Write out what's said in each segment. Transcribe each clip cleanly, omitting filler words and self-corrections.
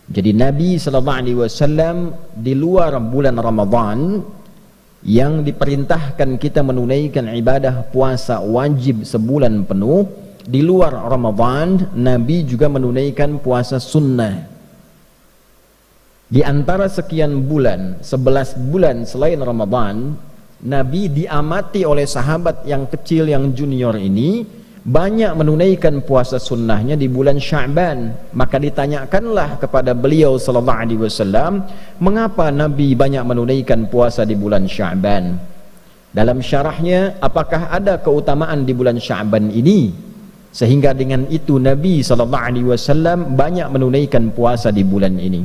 Jadi Nabi SAW di luar bulan Ramadan yang diperintahkan kita menunaikan ibadah puasa wajib sebulan penuh, di luar Ramadan Nabi juga menunaikan puasa sunnah. Di antara sekian bulan, 11 bulan selain Ramadan, Nabi diamati oleh sahabat yang kecil, yang junior ini banyak menunaikan puasa sunnahnya di bulan Sya'ban. Maka ditanyakanlah kepada beliau sallallahu alaihi wasallam, mengapa Nabi banyak menunaikan puasa di bulan Sya'ban? Dalam syarahnya, apakah ada keutamaan di bulan Sya'ban ini sehingga dengan itu Nabi sallallahu alaihi wasallam banyak menunaikan puasa di bulan ini?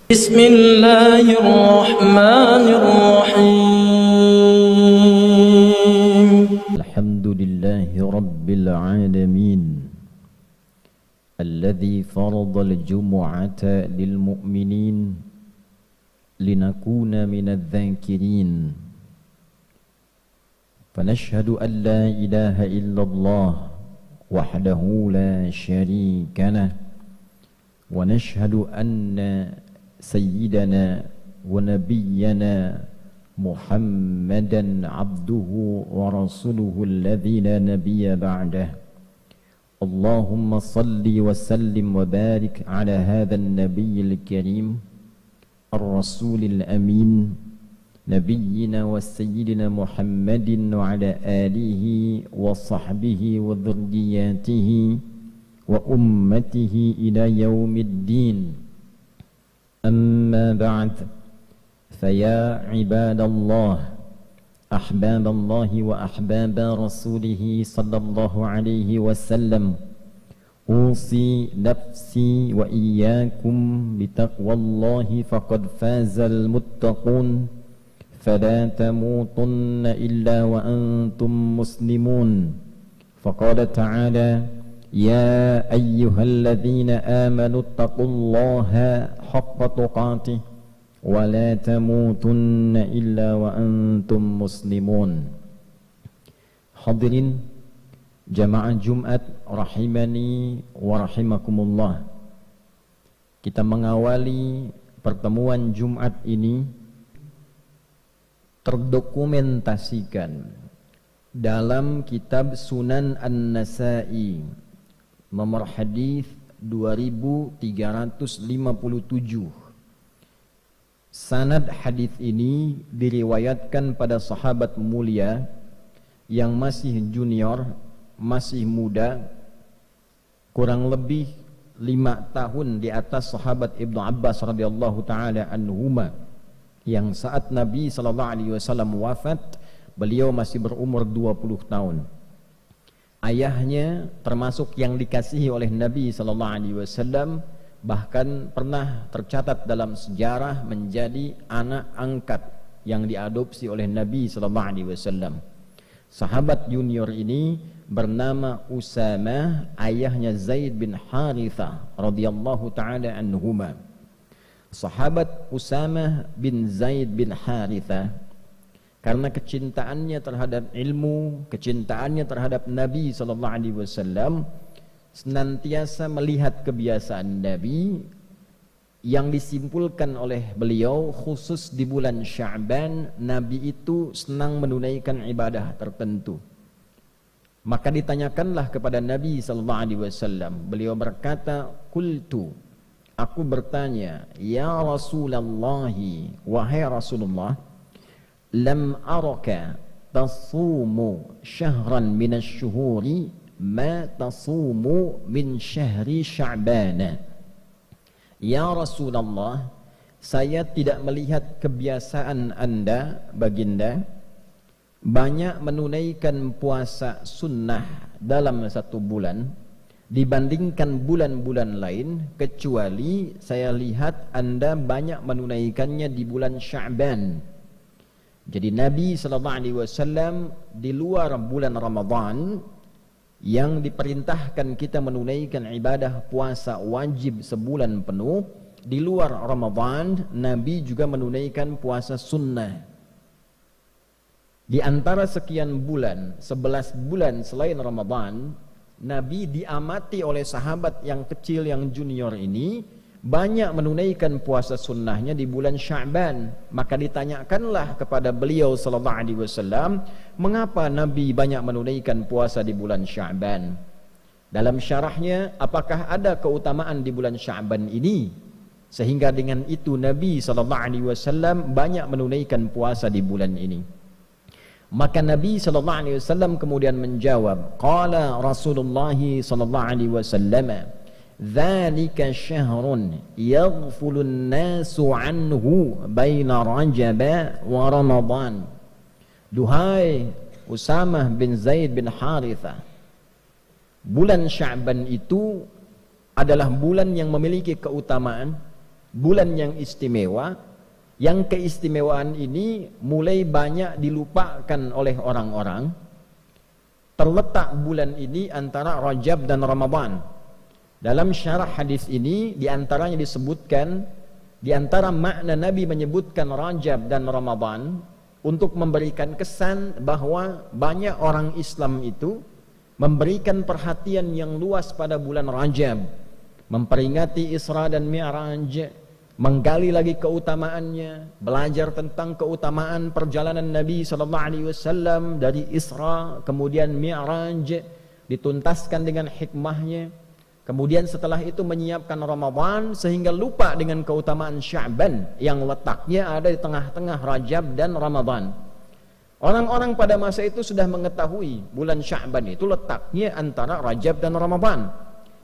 Bismillahirrahmanirrahim. Alhamdulillahi rabbil alamin alladzi faradal jumu'ata lil mu'minin linakuna minadz dzakirin. Fanashhadu an la ilaha illallah wahdahu la syarika lah wa nashhadu anna sayyidana wa nabiyyana Muhammadan abduhu wa rasuluhu alladhi la nabiyya ba'dah. Allahumma salli wa sallim wa barik ala hadha an-nabiyyil karim ar-rasulil amin nabiyyina wa sayyidina Muhammadin wa ala alihi wa sahbihi wa dhurriyyatihi wa ummatihi ila yaumiddin. Amma ba'd. فيا عباد الله أحباب الله وأحباب رسوله صلى الله عليه وسلم أوصي نفسي وإياكم بتقوى الله فقد فاز المتقون فلا تموتن إلا وأنتم مسلمون. فقال تعالى يا أيها الذين آمنوا اتقوا الله حق تقاته ولا تموتن إلا وأنتم مسلمون. Hadirin jamaah Jumat rahimani wa rahimakumullah. Kita mengawali pertemuan Jumat ini terdokumentasikan dalam kitab Sunan An-Nasa'i nomor hadis 2357. Sanad hadis ini diriwayatkan pada sahabat mulia yang masih junior, masih muda, kurang lebih 5 tahun di atas sahabat Ibnu Abbas radhiyallahu taala anhuma, yang saat Nabi sallallahu alaihi wasallam wafat beliau masih berumur 20 tahun. Ayahnya termasuk yang dikasihi oleh Nabi sallallahu alaihi wasallam, bahkan pernah tercatat dalam sejarah menjadi anak angkat yang diadopsi oleh Nabi sallallahu alaihi wasallam. Sahabat junior ini bernama Usamah, ayahnya Zaid bin Harithah radhiyallahu taala anhuma. Sahabat Usamah bin Zaid bin Harithah karena kecintaannya terhadap ilmu, kecintaannya terhadap Nabi sallallahu alaihi wasallam, senantiasa melihat kebiasaan Nabi yang disimpulkan oleh beliau, khusus di bulan Sya'ban Nabi itu senang menunaikan ibadah tertentu. Maka ditanyakanlah kepada Nabi sallallahu alaihi wasallam, beliau berkata, "Qultu," aku bertanya, "Ya Rasulullah, wahai Rasulullah, lam araka tasumu syahran minasy-syuhuri ma tasumu min syahri Sya'ban." Ya Rasulullah, saya tidak melihat kebiasaan Anda, baginda, banyak menunaikan puasa sunnah dalam satu bulan dibandingkan bulan-bulan lain, kecuali saya lihat Anda banyak menunaikannya di bulan Sya'ban. Jadi Nabi SAW di luar bulan Ramadan yang diperintahkan kita menunaikan ibadah puasa wajib sebulan penuh, di luar Ramadan Nabi juga menunaikan puasa sunnah. Di antara sekian bulan, 11 bulan selain Ramadan, Nabi diamati oleh sahabat yang kecil, yang junior ini banyak menunaikan puasa sunnahnya di bulan Sya'ban. Maka ditanyakanlah kepada beliau sallallahu alaihi wasallam, mengapa Nabi banyak menunaikan puasa di bulan Sya'ban? Dalam syarahnya, apakah ada keutamaan di bulan Sya'ban ini sehingga dengan itu Nabi sallallahu alaihi wasallam banyak menunaikan puasa di bulan ini? Maka Nabi sallallahu alaihi wasallam kemudian menjawab, qala Rasulullah sallallahu alaihi wasallam, dzalika syahrun yaghfulun nasu anhu baina Rajab wa Ramadan. Duhai Usamah bin Zaid bin Harithah, bulan Sya'ban itu adalah bulan yang memiliki keutamaan, bulan yang istimewa, yang keistimewaan ini mulai banyak dilupakan oleh orang-orang. Terletak bulan ini antara Rajab dan Ramadan. Dalam syarah hadis ini diantaranya disebutkan, diantara makna Nabi menyebutkan Rajab dan Ramadan untuk memberikan kesan bahwa banyak orang Islam itu memberikan perhatian yang luas pada bulan Rajab, memperingati Isra dan Mi'raj, menggali lagi keutamaannya, belajar tentang keutamaan perjalanan Nabi sallallahu alaihi wasallam dari Isra kemudian Mi'raj, dituntaskan dengan hikmahnya. Kemudian setelah itu menyiapkan Ramadan sehingga lupa dengan keutamaan Sya'ban yang letaknya ada di tengah-tengah Rajab dan Ramadan. Orang-orang pada masa itu sudah mengetahui bulan Sya'ban itu letaknya antara Rajab dan Ramadan.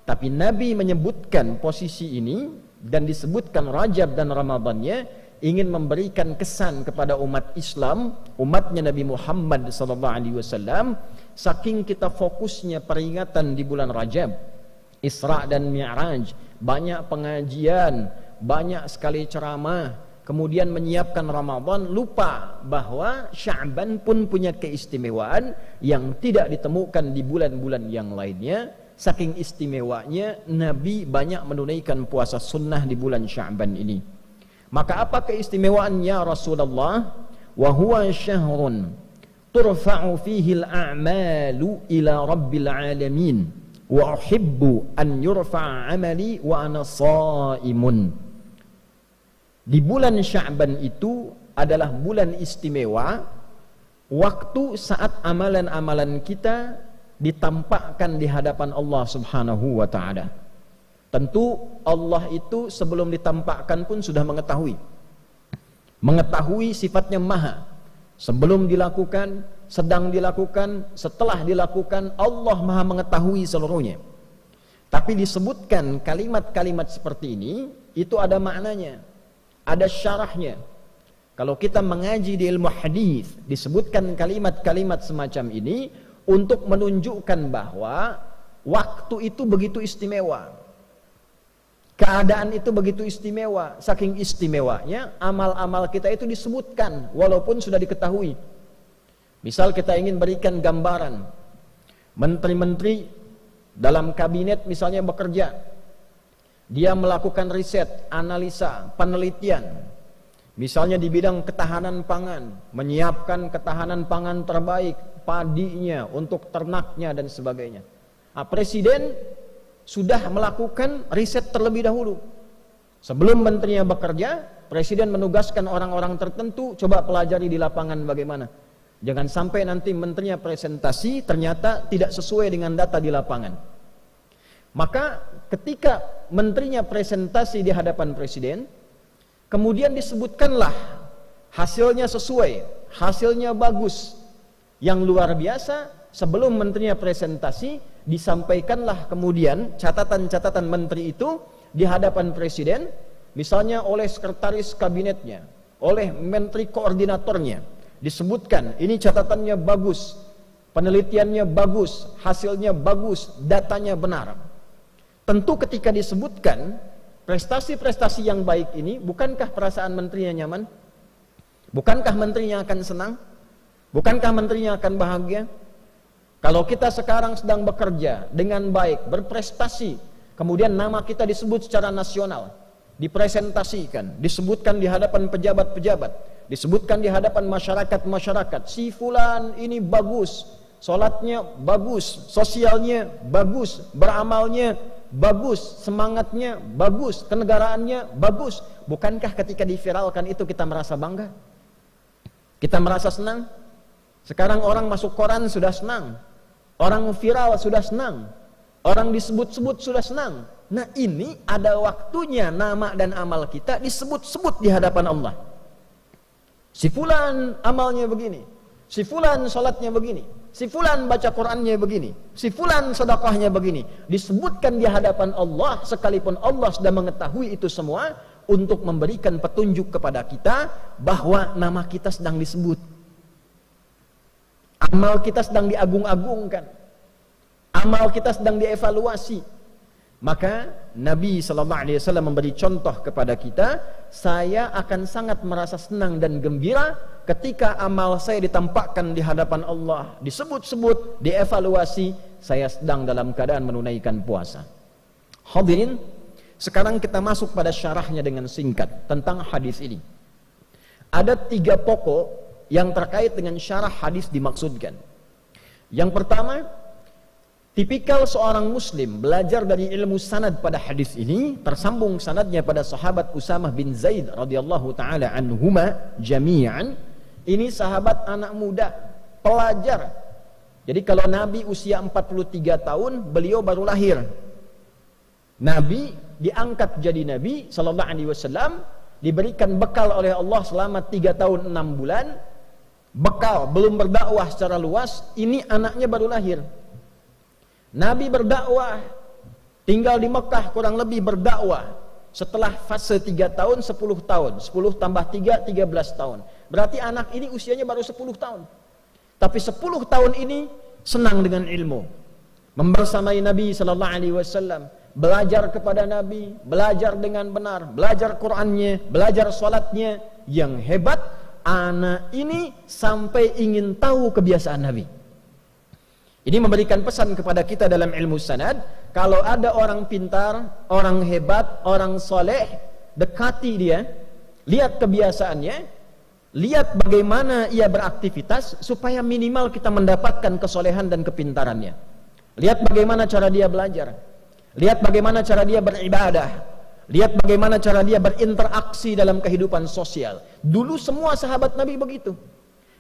Tapi Nabi menyebutkan posisi ini dan disebutkan Rajab dan Ramadannya ingin memberikan kesan kepada umat Islam, umatnya Nabi Muhammad SAW, saking kita fokusnya peringatan di bulan Rajab, Isra dan Mi'raj, banyak pengajian, banyak sekali ceramah, kemudian menyiapkan Ramadan, lupa bahwa Sya'ban pun punya keistimewaan yang tidak ditemukan di bulan-bulan yang lainnya. Saking istimewanya Nabi banyak menunaikan puasa sunnah di bulan Sya'ban ini. Maka apa keistimewaannya Rasulullah? Wa huwa syahrun turfa'u fihi al-a'malu ila rabbil alamin wa uhibbu an yurfa'a 'amali wa ana sha'imun. Di bulan Sya'ban itu adalah bulan istimewa, waktu saat amalan-amalan kita ditampakkan di hadapan Allah Subhanahu wa ta'ala. Tentu Allah itu sebelum ditampakkan pun sudah mengetahui sifatnya maha. Sebelum dilakukan, sedang dilakukan, setelah dilakukan, Allah maha mengetahui seluruhnya. Tapi disebutkan kalimat-kalimat seperti ini, itu ada maknanya, ada syarahnya. Kalau kita mengaji di ilmu hadis, disebutkan kalimat-kalimat semacam ini untuk menunjukkan bahwa waktu itu begitu istimewa, keadaan itu begitu istimewa. Saking istimewanya amal-amal kita itu disebutkan walaupun sudah diketahui. Misal kita ingin berikan gambaran, menteri-menteri dalam kabinet misalnya bekerja, dia melakukan riset, analisa, penelitian, misalnya di bidang ketahanan pangan, menyiapkan ketahanan pangan terbaik, padinya, untuk ternaknya dan sebagainya. Nah, presiden sudah melakukan riset terlebih dahulu. Sebelum menterinya bekerja, presiden menugaskan orang-orang tertentu, coba pelajari di lapangan bagaimana. Jangan sampai nanti menterinya presentasi ternyata tidak sesuai dengan data di lapangan. Maka ketika menterinya presentasi di hadapan presiden, kemudian disebutkanlah hasilnya sesuai, hasilnya bagus, yang luar biasa. Sebelum menterinya presentasi, disampaikanlah kemudian catatan-catatan menteri itu di hadapan presiden, misalnya oleh sekretaris kabinetnya, oleh menteri koordinatornya, disebutkan ini catatannya bagus, penelitiannya bagus, hasilnya bagus, datanya benar. Tentu ketika disebutkan prestasi-prestasi yang baik ini, bukankah perasaan menterinya nyaman? Bukankah menterinya akan senang? Bukankah menterinya akan bahagia? Kalau kita sekarang sedang bekerja dengan baik, berprestasi, kemudian nama kita disebut secara nasional, dipresentasikan, disebutkan di hadapan pejabat-pejabat, disebutkan di hadapan masyarakat-masyarakat, si fulan ini bagus, sholatnya bagus, sosialnya bagus, beramalnya bagus, semangatnya bagus, kenegaraannya bagus. Bukankah ketika diviralkan itu kita merasa bangga? Kita merasa senang? Sekarang orang masuk koran sudah senang, orang viral sudah senang, orang disebut-sebut sudah senang. Nah, ini ada waktunya nama dan amal kita disebut-sebut di hadapan Allah. Si fulan amalnya begini, si fulan salatnya begini, si fulan baca Qur'annya begini, si fulan sedekahnya begini. Disebutkan di hadapan Allah, sekalipun Allah sudah mengetahui itu semua, untuk memberikan petunjuk kepada kita bahwa nama kita sedang disebut, amal kita sedang diagung-agungkan, amal kita sedang dievaluasi. Maka Nabi SAW memberi contoh kepada kita, saya akan sangat merasa senang dan gembira ketika amal saya ditampakkan di hadapan Allah, disebut-sebut, dievaluasi, saya sedang dalam keadaan menunaikan puasa. Hadirin, sekarang kita masuk pada syarahnya dengan singkat tentang hadis ini. Ada 3 pokok yang terkait dengan syarah hadis dimaksudkan. Yang pertama, tipikal seorang muslim belajar dari ilmu sanad pada hadis ini, tersambung sanadnya pada sahabat Usamah bin Zaid radhiyallahu taala anhuma jami'an. Ini sahabat anak muda, pelajar. Jadi kalau Nabi usia 43 tahun, beliau baru lahir. Nabi diangkat jadi Nabi sallallahu alaihi wasallam, diberikan bekal oleh Allah selama 3 tahun 6 bulan. Bekal, belum berdakwah secara luas, ini anaknya baru lahir. Nabi berdakwah, tinggal di Mekah kurang lebih berdakwah setelah fase 3 tahun, 10 tahun, 10 tambah 3, 13 tahun. Berarti anak ini usianya baru 10 tahun. Tapi 10 tahun ini senang dengan ilmu, membersamai Nabi sallallahu alaihi wasallam, belajar kepada Nabi, belajar dengan benar, belajar Qur'annya, belajar salatnya. Yang hebat, anak ini sampai ingin tahu kebiasaan Nabi. Ini memberikan pesan kepada kita dalam ilmu sanad, kalau ada orang pintar, orang hebat, orang soleh, dekati dia, lihat kebiasaannya, lihat bagaimana ia beraktivitas, supaya minimal kita mendapatkan kesolehan dan kepintarannya. Lihat bagaimana cara dia belajar, lihat bagaimana cara dia beribadah, lihat bagaimana cara dia berinteraksi dalam kehidupan sosial. Dulu semua sahabat Nabi begitu.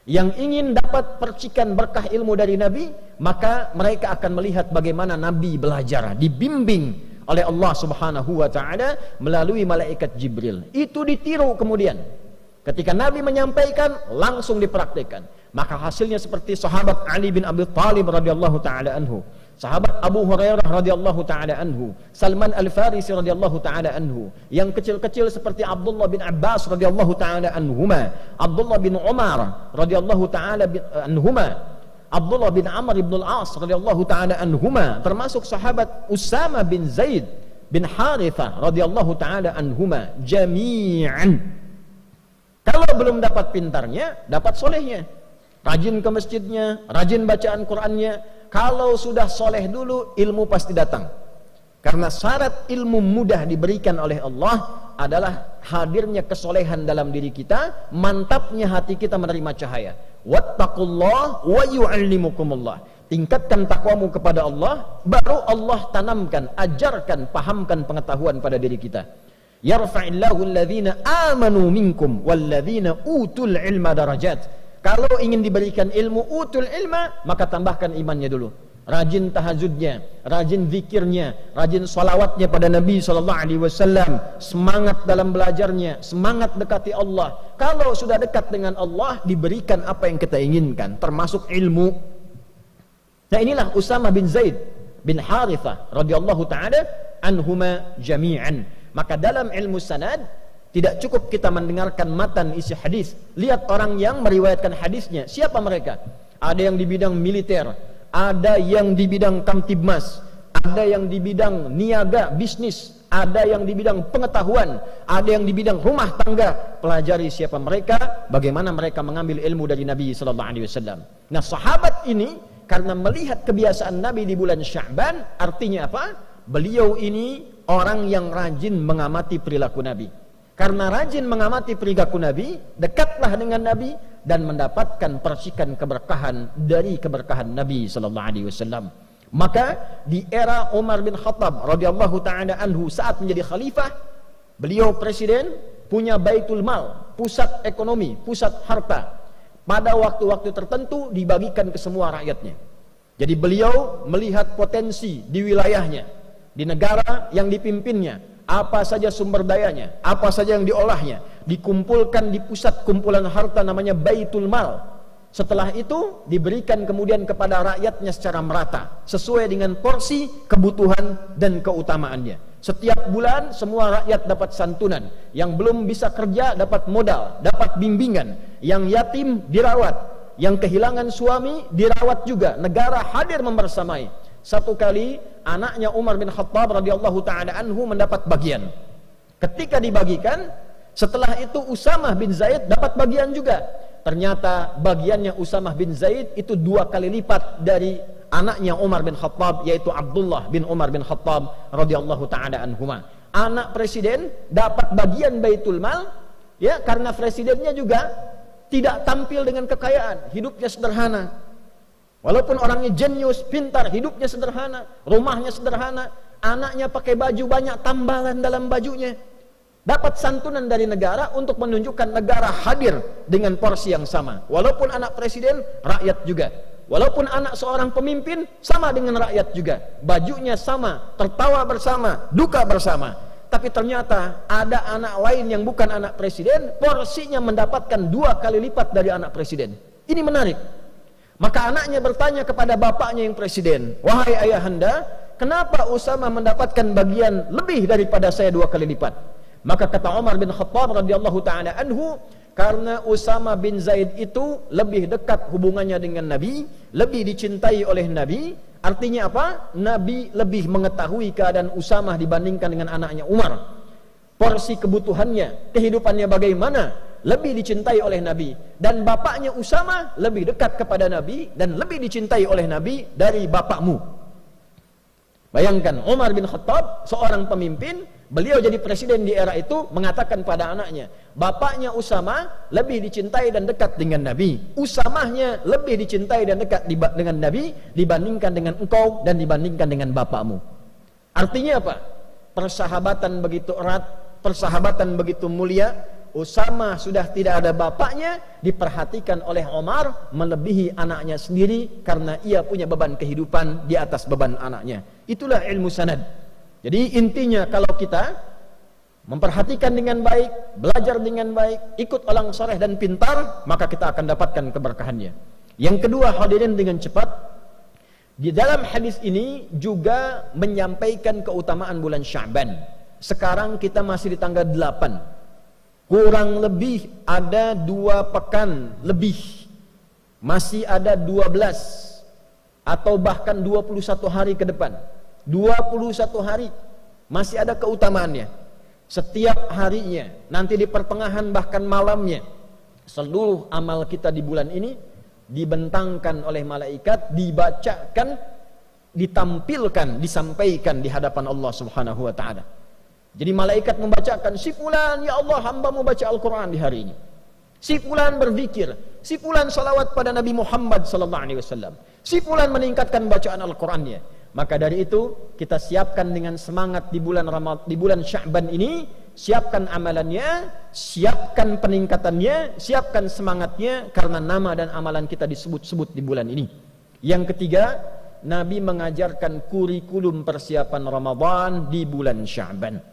Yang ingin dapat percikan berkah ilmu dari Nabi, maka mereka akan melihat bagaimana Nabi belajar, dibimbing oleh Allah Subhanahu wa taala melalui malaikat Jibril. Itu ditiru kemudian. Ketika Nabi menyampaikan, langsung dipraktikkan. Maka hasilnya seperti sahabat Ali bin Abi Thalib radhiyallahu taala anhu, sahabat Abu Hurairah radhiyallahu taala anhu, Salman Al-Farisi radhiyallahu taala anhu, yang kecil-kecil seperti Abdullah bin Abbas radhiyallahu taala anhuma, Abdullah bin Umar radhiyallahu taala anhuma, Abdullah bin Amr bin Al-As radhiyallahu taala anhuma, termasuk sahabat Usama bin Zaid bin Harithah radhiyallahu taala anhuma jami'an. Kalau belum dapat pintarnya, dapat solehnya, rajin ke masjidnya, rajin bacaan Qur'annya. Kalau sudah soleh dulu, ilmu pasti datang. Karena syarat ilmu mudah diberikan oleh Allah adalah hadirnya kesolehan dalam diri kita, mantapnya hati kita menerima cahaya. Wattaqullah wa yu'allimukumullah. Tingkatkan takwamu kepada Allah, baru Allah tanamkan, ajarkan, pahamkan pengetahuan pada diri kita. Yarfa'illahu alladhina amanu minkum walladhina utul ilma darajat. Kalau ingin diberikan ilmu utul ilma, maka tambahkan imannya dulu. Rajin tahajudnya, rajin zikirnya, rajin salawatnya pada Nabi SAW, semangat dalam belajarnya, semangat dekati Allah. Kalau sudah dekat dengan Allah, diberikan apa yang kita inginkan, termasuk ilmu. Nah, inilah Usamah bin Zaid bin Harithah radhiyallahu taala anhuma jami'an. Maka dalam ilmu sanad, tidak cukup kita mendengarkan matan isi hadis. Lihat orang yang meriwayatkan hadisnya. Siapa mereka? Ada yang di bidang militer, ada yang di bidang kamtibmas, ada yang di bidang niaga, bisnis, ada yang di bidang pengetahuan, ada yang di bidang rumah tangga. Pelajari siapa mereka, bagaimana mereka mengambil ilmu dari Nabi sallallahu alaihi wasallam. Nah, sahabat ini karena melihat kebiasaan Nabi di bulan Sya'ban, artinya apa? Beliau ini orang yang rajin mengamati perilaku Nabi. Karena rajin mengamati perilaku Nabi, dekatlah dengan Nabi dan mendapatkan percikan keberkahan dari keberkahan Nabi sallallahu alaihi wasallam. Maka di era Umar bin Khattab radhiyallahu taala anhu saat menjadi khalifah, beliau presiden, punya Baitul Mal, pusat ekonomi, pusat harta. Pada waktu-waktu tertentu dibagikan ke semua rakyatnya. Jadi beliau melihat potensi di wilayahnya, di negara yang dipimpinnya, apa saja sumber dayanya, apa saja yang diolahnya, dikumpulkan di pusat kumpulan harta namanya Baitul Mal. Setelah itu diberikan kemudian kepada rakyatnya secara merata, sesuai dengan porsi, kebutuhan, dan keutamaannya. Setiap bulan semua rakyat dapat santunan. Yang belum bisa kerja dapat modal, dapat bimbingan. Yang yatim dirawat, yang kehilangan suami dirawat juga. Negara hadir membersamai. Satu kali anaknya Umar bin Khattab radhiyallahu taala anhu mendapat bagian. Ketika dibagikan, setelah itu Usamah bin Zaid dapat bagian juga. Ternyata bagiannya Usamah bin Zaid itu 2 kali lipat dari anaknya Umar bin Khattab, yaitu Abdullah bin Umar bin Khattab radhiyallahu taala anhuma. Anak presiden dapat bagian Baitul Mal, ya, karena presidennya juga tidak tampil dengan kekayaan, hidupnya sederhana. Walaupun orangnya jenius, pintar, hidupnya sederhana, rumahnya sederhana, anaknya pakai baju banyak tambalan dalam bajunya. Dapat santunan dari negara untuk menunjukkan negara hadir dengan porsi yang sama. Walaupun anak presiden, rakyat juga. Walaupun anak seorang pemimpin, sama dengan rakyat juga. Bajunya sama, tertawa bersama, duka bersama. Tapi ternyata ada anak lain yang bukan anak presiden, porsinya mendapatkan 2 kali lipat dari anak presiden. Ini menarik. Maka anaknya bertanya kepada bapaknya yang presiden, "Wahai ayahanda, kenapa Usamah mendapatkan bagian lebih daripada saya 2 kali lipat?" Maka kata Umar bin Khattab radhiyallahu taala anhu, karena Usamah bin Zaid itu lebih dekat hubungannya dengan Nabi, lebih dicintai oleh Nabi. Artinya apa? Nabi lebih mengetahui keadaan Usamah dibandingkan dengan anaknya Umar. Porsi kebutuhannya, kehidupannya bagaimana, lebih dicintai oleh Nabi. Dan bapaknya Usamah lebih dekat kepada Nabi dan lebih dicintai oleh Nabi dari bapakmu. Bayangkan Umar bin Khattab, seorang pemimpin, beliau jadi presiden di era itu, mengatakan pada anaknya, bapaknya Usamah lebih dicintai dan dekat dengan Nabi. Usamahnya lebih dicintai dan dekat dengan Nabi dibandingkan dengan engkau dan dibandingkan dengan bapakmu. Artinya apa? Persahabatan begitu erat, persahabatan begitu mulia. Usamah sudah tidak ada bapaknya, diperhatikan oleh Umar melebihi anaknya sendiri karena ia punya beban kehidupan di atas beban anaknya. Itulah ilmu sanad. Jadi intinya kalau kita memperhatikan dengan baik, belajar dengan baik, ikut orang soleh dan pintar, maka kita akan dapatkan keberkahannya. Yang kedua, hadirin dengan cepat, di dalam hadis ini juga menyampaikan keutamaan bulan Sya'ban. Sekarang kita masih di tanggal 8. Kurang lebih ada 2 pekan lebih, masih ada 12 atau bahkan 21 hari ke depan. 21 hari masih ada keutamaannya. Setiap harinya, nanti di pertengahan bahkan malamnya, seluruh amal kita di bulan ini dibentangkan oleh malaikat, dibacakan, ditampilkan, disampaikan di hadapan Allah Subhanahu wa taala. Jadi malaikat membacakan, si fulan, ya Allah, hamba-Mu baca Al-Quran di hari ini. Si fulan berzikir, si fulan salawat pada Nabi Muhammad sallallahu alaihi wasallam. Si fulan meningkatkan bacaan Al-Qurannya. Maka dari itu kita siapkan dengan semangat di bulan Sya'ban ini, siapkan amalannya, siapkan peningkatannya, siapkan semangatnya, karena nama dan amalan kita disebut-sebut di bulan ini. Yang ketiga, Nabi mengajarkan kurikulum persiapan Ramadan di bulan Sya'ban.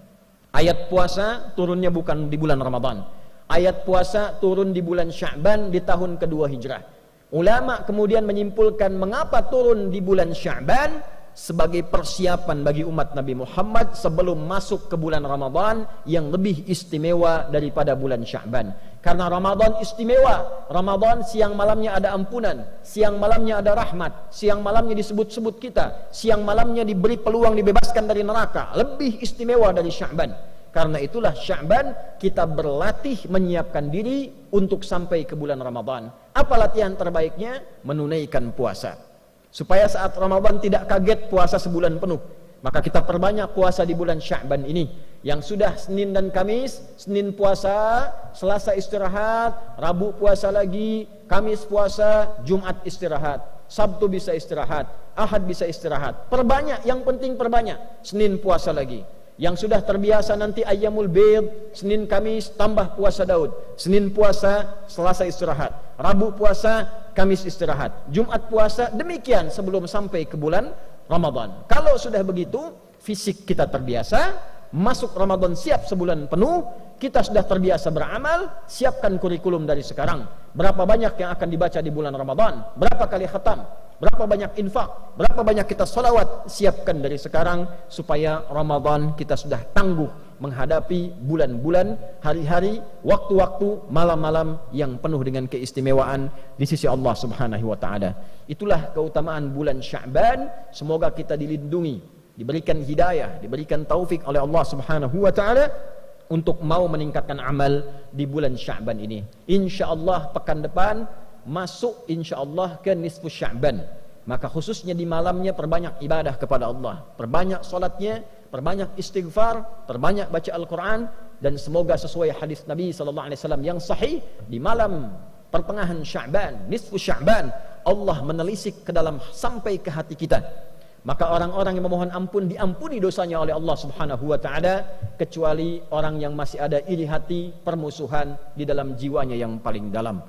Ayat puasa turunnya bukan di bulan Ramadan. Ayat puasa turun di bulan Sya'ban di tahun kedua Hijrah. Ulama kemudian menyimpulkan mengapa turun di bulan Sya'ban, sebagai persiapan bagi umat Nabi Muhammad sebelum masuk ke bulan Ramadan yang lebih istimewa daripada bulan Sya'ban. Karena Ramadan istimewa. Ramadan siang malamnya ada ampunan, siang malamnya ada rahmat, siang malamnya disebut-sebut kita, siang malamnya diberi peluang dibebaskan dari neraka. Lebih istimewa dari Sya'ban. Karena itulah Sya'ban kita berlatih menyiapkan diri untuk sampai ke bulan Ramadan. Apa latihan terbaiknya? Menunaikan puasa. Supaya saat Ramadan tidak kaget puasa sebulan penuh. Maka kita perbanyak puasa di bulan Sya'ban ini. Yang sudah Senin dan Kamis, Senin puasa, Selasa istirahat, Rabu puasa lagi, Kamis puasa, Jumat istirahat. Sabtu bisa istirahat, Ahad bisa istirahat. Perbanyak, yang penting perbanyak. Senin puasa lagi. Yang sudah terbiasa nanti Ayyamul Bid, Senin Kamis tambah puasa Daud. Senin puasa, Selasa istirahat. Rabu puasa, Kamis istirahat. Jumat puasa, demikian sebelum sampai ke bulan Ramadan. Kalau sudah begitu, fisik kita terbiasa, masuk Ramadan siap sebulan penuh, kita sudah terbiasa beramal, siapkan kurikulum dari sekarang. Berapa banyak yang akan dibaca di bulan Ramadan? Berapa kali khatam? Berapa banyak infak? Berapa banyak kita salawat? Siapkan dari sekarang supaya Ramadan kita sudah tangguh menghadapi bulan-bulan, hari-hari, waktu-waktu, malam-malam yang penuh dengan keistimewaan di sisi Allah Subhanahu wa taala. Itulah keutamaan bulan Sya'ban. Semoga kita dilindungi, diberikan hidayah, diberikan taufik oleh Allah Subhanahu wa taala untuk mau meningkatkan amal di bulan Sya'ban ini. Insyaallah pekan depan masuk insyaallah ke nisfu Sya'ban. Maka khususnya di malamnya perbanyak ibadah kepada Allah, perbanyak salatnya, perbanyak istighfar, perbanyak baca Al-Qur'an, dan semoga sesuai hadis Nabi sallallahu alaihi wasallam yang sahih, di malam pertengahan Sya'ban, nisfu Sya'ban, Allah menelisik ke dalam sampai ke hati kita. Maka orang-orang yang memohon ampun diampuni dosanya oleh Allah Subhanahu wa taala, kecuali orang yang masih ada iri hati, permusuhan di dalam jiwanya yang paling dalam.